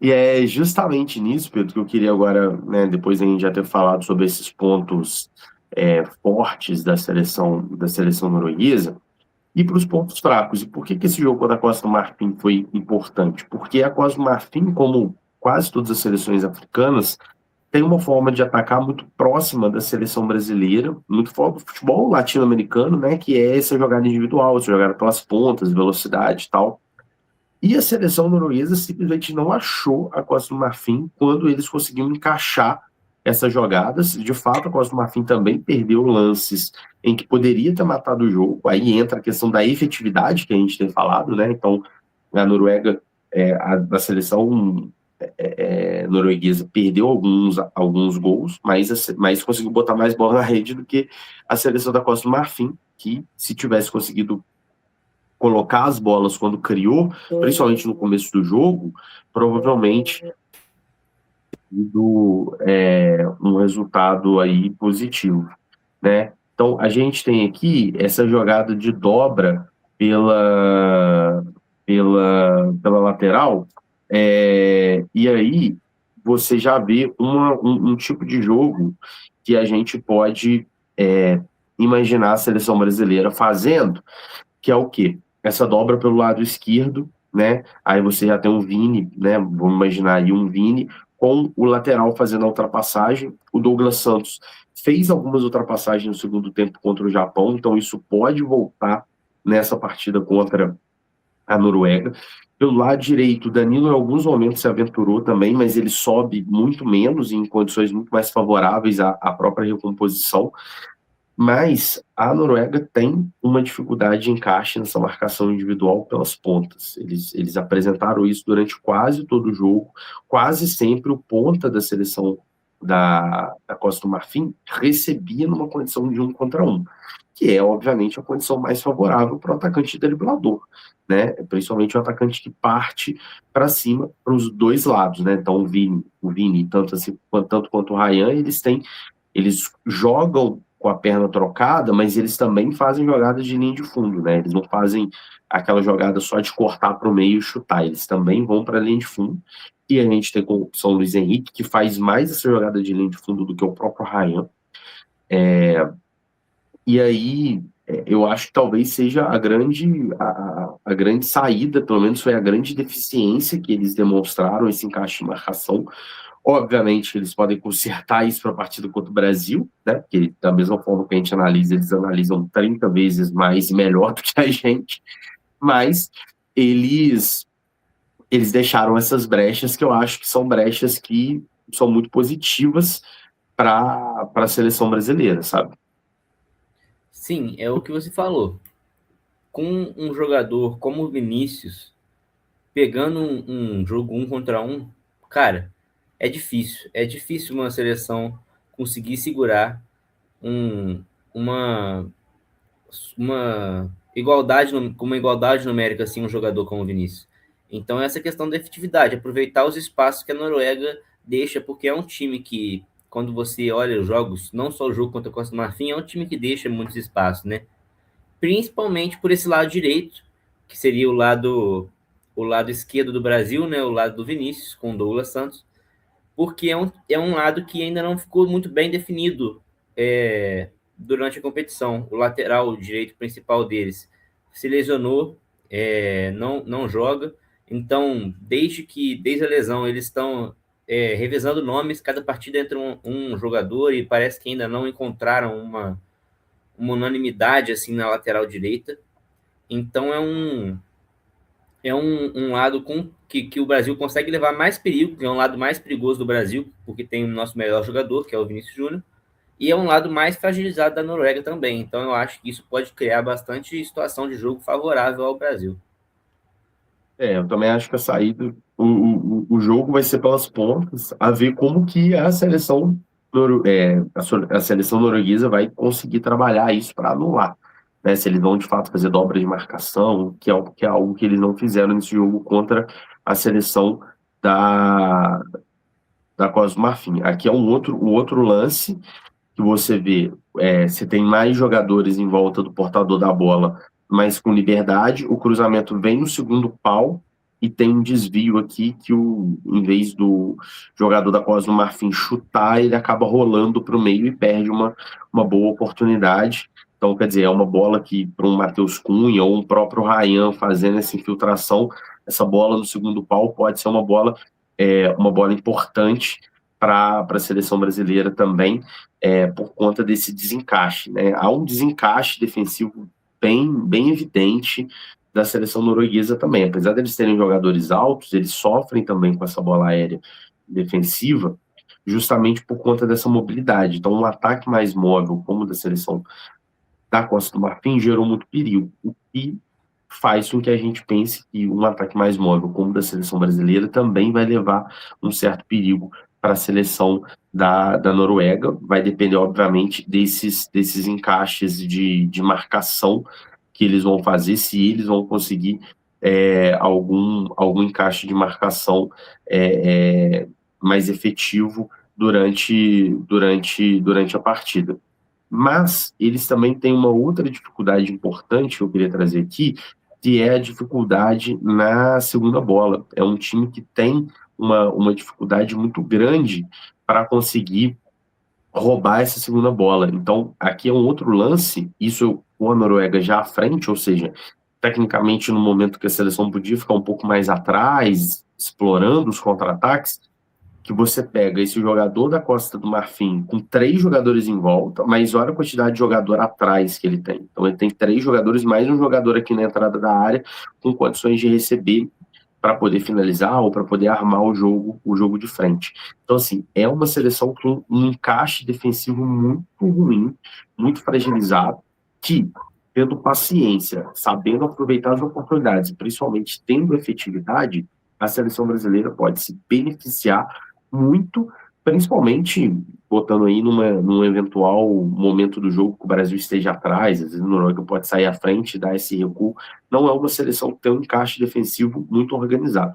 E é justamente nisso, Pedro, que eu queria agora, né, depois a gente já ter falado sobre esses pontos fortes da seleção norueguesa, e para os pontos fracos. E por que que esse jogo contra a Costa do Marfim foi importante? Porque a Costa do Marfim, como quase todas as seleções africanas, tem uma forma de atacar muito próxima da seleção brasileira, muito fora do futebol latino-americano, né, que é essa jogada individual, essa jogada pelas pontas, velocidade e tal. E a seleção norueguesa simplesmente não achou a Costa do Marfim quando eles conseguiram encaixar essas jogadas. De fato, a Costa do Marfim também perdeu lances em que poderia ter matado o jogo. Aí entra a questão da efetividade que a gente tem falado, né? Então, a Noruega, a seleção norueguesa perdeu alguns gols, mas conseguiu botar mais bola na rede do que a seleção da Costa do Marfim, que se tivesse conseguido colocar as bolas quando criou, principalmente no começo do jogo, provavelmente um resultado aí positivo, né? Então a gente tem aqui essa jogada de dobra pela pela lateral, e aí você já vê um tipo de jogo que a gente pode imaginar a seleção brasileira fazendo, que é o quê? Essa dobra pelo lado esquerdo, né? Aí você já tem um Vini, né? Vamos imaginar aí um Vini com o lateral fazendo a ultrapassagem. O Douglas Santos fez algumas ultrapassagens no segundo tempo contra o Japão, então isso pode voltar nessa partida contra a Noruega. Pelo lado direito, o Danilo em alguns momentos se aventurou também, mas ele sobe muito menos em condições muito mais favoráveis à própria recomposição. Mas a Noruega tem uma dificuldade de encaixe nessa marcação individual pelas pontas. Eles apresentaram isso durante quase todo o jogo. Quase sempre o ponta da seleção da Costa do Marfim recebia numa condição de 1 contra 1, que é, obviamente, a condição mais favorável para o atacante driblador, né? Principalmente o atacante que parte para cima, para os dois lados, né? Então, o Vini tanto, assim, tanto quanto o Ryan, eles jogam com a perna trocada, mas eles também fazem jogadas de linha de fundo, né? Eles não fazem aquela jogada só de cortar para o meio e chutar, eles também vão para a linha de fundo. E a gente tem com o São Luís Henrique, que faz mais essa jogada de linha de fundo do que o próprio Ryan. E aí eu acho que talvez seja a grande saída, pelo menos foi a grande deficiência que eles demonstraram, esse encaixe de marcação. Obviamente, eles podem consertar isso para a partida contra o Brasil, né? Porque da mesma forma que a gente analisa, eles analisam 30 vezes mais e melhor do que a gente, mas eles, eles deixaram essas brechas que eu acho que são brechas que são muito positivas para a seleção brasileira, sabe? Sim, é o que você falou. Com um jogador como o Vinícius, pegando um jogo 1 contra 1, cara, é difícil. É difícil uma seleção conseguir segurar um, uma, uma igualdade, com uma igualdade numérica, assim, um jogador como o Vinícius. Então, essa questão da efetividade, aproveitar os espaços que a Noruega deixa, porque é um time que, quando você olha os jogos, não só o jogo contra a Costa do Marfim, é um time que deixa muitos espaços, né? Principalmente por esse lado direito, que seria o lado esquerdo do Brasil, né? O lado do Vinícius, com o Douglas Santos, porque é um lado que ainda não ficou muito bem definido durante a competição. O lateral direito principal deles se lesionou, não joga. Então, desde a lesão, eles estão revezando nomes, cada partida entra um jogador e parece que ainda não encontraram uma unanimidade assim na lateral direita. Então é um lado que o Brasil consegue levar mais perigo, que é um lado mais perigoso do Brasil, porque tem o nosso melhor jogador, que é o Vinícius Júnior, e é um lado mais fragilizado da Noruega também. Então eu acho que isso pode criar bastante situação de jogo favorável ao Brasil. Eu também acho que a saída, o jogo vai ser pelas pontas, a ver como que a seleção norueguesa vai conseguir trabalhar isso para anular, né? Se eles vão de fato fazer dobra de marcação, que é algo que eles não fizeram nesse jogo contra a seleção da, da Costa do Marfim. Aqui é um outro lance que você vê, você tem mais jogadores em volta do portador da bola, mas com liberdade, o cruzamento vem no segundo pau, e tem um desvio aqui que em vez do jogador da Costa do Marfim chutar, ele acaba rolando para o meio e perde uma boa oportunidade. Então, quer dizer, é uma bola que para um Matheus Cunha ou um próprio Ryan fazendo essa infiltração, essa bola no segundo pau pode ser uma bola importante para a seleção brasileira também, por conta desse desencaixe, né? Há um desencaixe defensivo bem evidente da seleção norueguesa também. Apesar deles terem jogadores altos, eles sofrem também com essa bola aérea defensiva, justamente por conta dessa mobilidade. Então, um ataque mais móvel, como o da seleção da Costa do Marfim, gerou muito perigo, o que faz com que a gente pense que um ataque mais móvel, como o da seleção brasileira, também vai levar um certo perigo para a seleção da Noruega. Vai depender, obviamente, desses encaixes de marcação que eles vão fazer, se eles vão conseguir algum encaixe de marcação mais efetivo durante a partida. Mas eles também têm uma outra dificuldade importante que eu queria trazer aqui, que é a dificuldade na segunda bola. É um time que tem uma dificuldade muito grande para conseguir roubar essa segunda bola. Então, aqui é um outro lance, isso com a Noruega já à frente, ou seja, tecnicamente no momento que a seleção podia ficar um pouco mais atrás, explorando os contra-ataques, que você pega esse jogador da Costa do Marfim com 3 jogadores em volta, mas olha a quantidade de jogador atrás que ele tem. Então ele tem 3 jogadores, mais um jogador aqui na entrada da área, com condições de receber para poder finalizar ou para poder armar o jogo de frente. Então, assim, é uma seleção com um encaixe defensivo muito ruim, muito fragilizado, que, tendo paciência, sabendo aproveitar as oportunidades, principalmente tendo efetividade, a seleção brasileira pode se beneficiar muito, principalmente botando aí num eventual momento do jogo que o Brasil esteja atrás, às vezes o Noruega pode sair à frente, dar esse recuo. Não é uma seleção que tem um encaixe defensivo muito organizado.